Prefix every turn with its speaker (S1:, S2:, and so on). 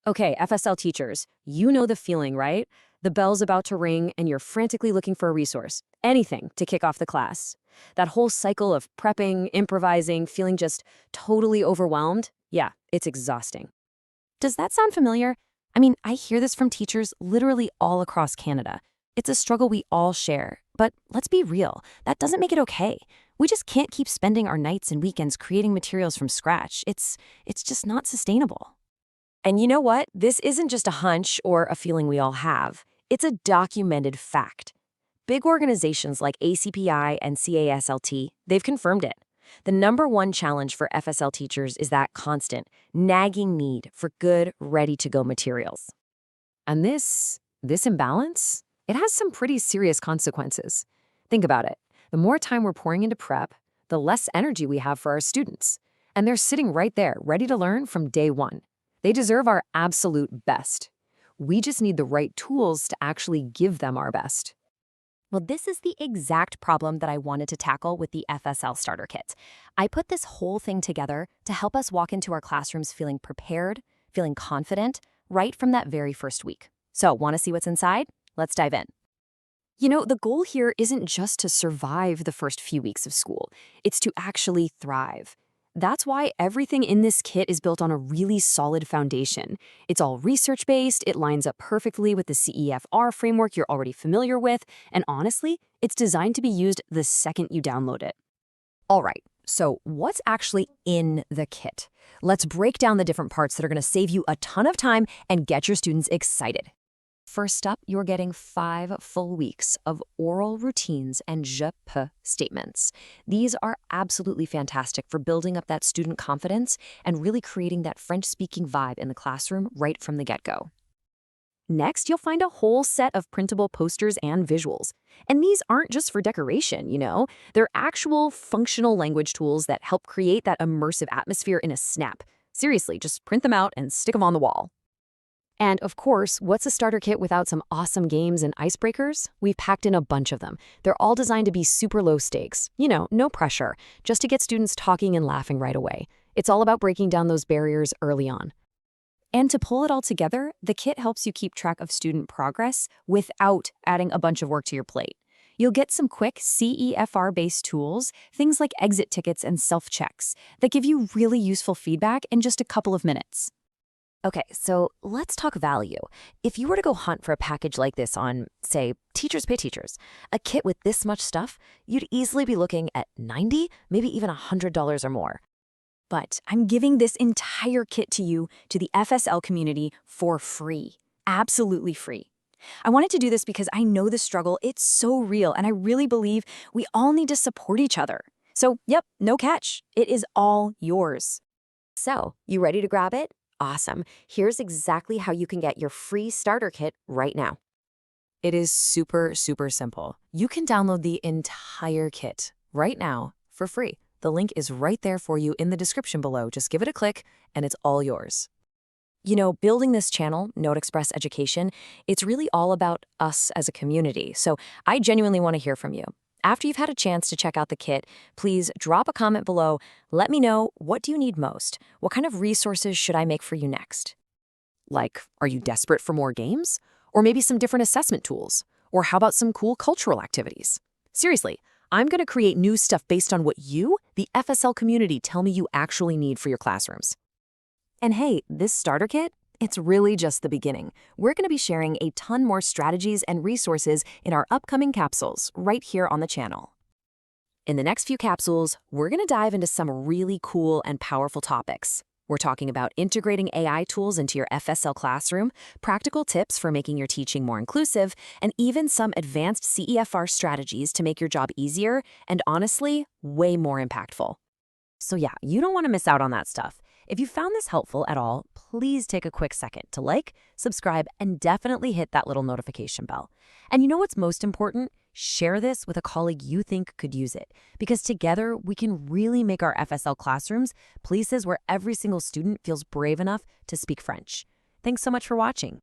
S1: Okay, FSL teachers, you know the feeling, right? The bell's about to ring and you're frantically looking for a resource, anything to kick off the class. That whole cycle of prepping, improvising, feeling just totally overwhelmed, yeah, it's exhausting.
S2: Does that sound familiar? I mean, I hear this from teachers literally all across Canada. It's a struggle we all share. But let's be real, that doesn't make it okay. We just can't keep spending our nights and weekends creating materials from scratch. It's just not sustainable.
S1: And you know what? This isn't just a hunch or a feeling we all have. It's a documented fact. Big organizations like ACPI and CASLT, they've confirmed it. The #1 challenge for FSL teachers is that constant, nagging need for good, ready-to-go materials. And this imbalance, it has some pretty serious consequences. Think about it. The more time we're pouring into prep, the less energy we have for our students. And they're sitting right there, ready to learn from day one. They deserve our absolute best. We just need the right tools to actually give them our best.
S2: Well, this is the exact problem that I wanted to tackle with the FSL Starter Kit. I put this whole thing together to help us walk into our classrooms feeling prepared, feeling confident, right from that very first week. So, want to see what's inside? Let's dive in.
S1: You know, the goal here isn't just to survive the first few weeks of school. It's to actually thrive. That's why everything in this kit is built on a really solid foundation. It's all research-based, it lines up perfectly with the CEFR framework you're already familiar with, and honestly, it's designed to be used the second you download it. All right, so what's actually in the kit? Let's break down the different parts that are going to save you a ton of time and get your students excited. First up, you're getting 5 full weeks of oral routines and je peux statements. These are absolutely fantastic for building up that student confidence and really creating that French-speaking vibe in the classroom right from the get-go. Next, you'll find a whole set of printable posters and visuals. And these aren't just for decoration, you know? They're actual functional language tools that help create that immersive atmosphere in a snap. Seriously, just print them out and stick them on the wall. And of course, what's a starter kit without some awesome games and icebreakers? We've packed in a bunch of them. They're all designed to be super low stakes. You know, no pressure, just to get students talking and laughing right away. It's all about breaking down those barriers early on. And to pull it all together, the kit helps you keep track of student progress without adding a bunch of work to your plate. You'll get some quick CEFR-based tools, things like exit tickets and self-checks, that give you really useful feedback in just a couple of minutes. Okay, so let's talk value. If you were to go hunt for a package like this on, say, TeachersPayTeachers, a kit with this much stuff, you'd easily be looking at $90, maybe even $100 or more. But I'm giving this entire kit to you, to the FSL community, for free. Absolutely free. I wanted to do this because I know the struggle, it's so real, and I really believe we all need to support each other. So, yep, no catch. It is all yours. So, you ready to grab it? Awesome. Here's exactly how you can get your free starter kit right now. It is super, super simple. You can download the entire kit right now for free. The link is right there for you in the description below. Just give it a click and it's all yours. You know, building this channel, NoteXpress Education, it's really all about us as a community. So I genuinely want to hear from you. After you've had a chance to check out the kit, please drop a comment below. Let me know, what do you need most? What kind of resources should I make for you next? Like, are you desperate for more games? Or maybe some different assessment tools? Or how about some cool cultural activities? Seriously, I'm going to create new stuff based on what you, the FSL community, tell me you actually need for your classrooms. And hey, this starter kit, it's really just the beginning. We're going to be sharing a ton more strategies and resources in our upcoming capsules right here on the channel. In the next few capsules, we're going to dive into some really cool and powerful topics. We're talking about integrating AI tools into your FSL classroom, practical tips for making your teaching more inclusive, and even some advanced CEFR strategies to make your job easier and, honestly, way more impactful. So yeah, you don't want to miss out on that stuff. If you found this helpful at all, please take a quick second to like, subscribe, and definitely hit that little notification bell. And you know what's most important? Share this with a colleague you think could use it, because together we can really make our FSL classrooms places where every single student feels brave enough to speak French. Thanks so much for watching.